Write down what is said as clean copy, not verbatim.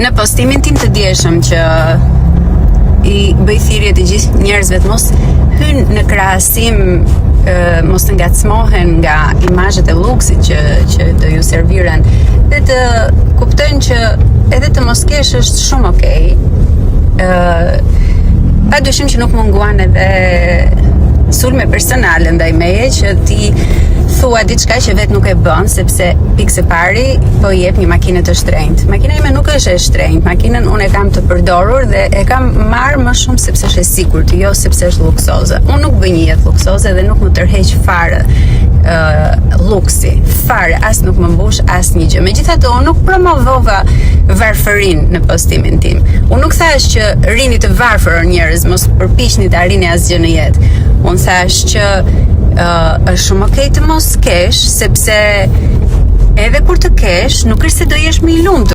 Në postimin tim të dieshëm që i bëj thirrje të gjithë njerëzve të mos hynë në krahasim, mos të ngacmohen nga imazhet e luksit që do ju serviren, dhe të kuptojnë që edhe të mos kesh është shumë okay. Padyshim që nuk munguan edhe sulme personale ndaj meje, që ti thua diçka që vetë nuk e bën, sepse pikë së pari po jep një makinë të shtrenjtë. Makina ime nuk është e shtrenjtë, makinën unë e kam të përdorur dhe e kam marrë më shumë sepse është e sigurt, jo sepse është luksoze. Unë nuk bëj një jetë luksoze dhe nuk më tërheq fare luksi, fare, as nuk më mbush as një gjë. Megjithatë, unë nuk promovova varfërin në postimin tim. Unë nuk thash që rini të varfër njerëz, mos përpiqni të arrini asgjë në jetë. Unë thash që është shumë okay të mos kesh, sepse edhe kur të kesh, nuk është se do jesh më i lumtur.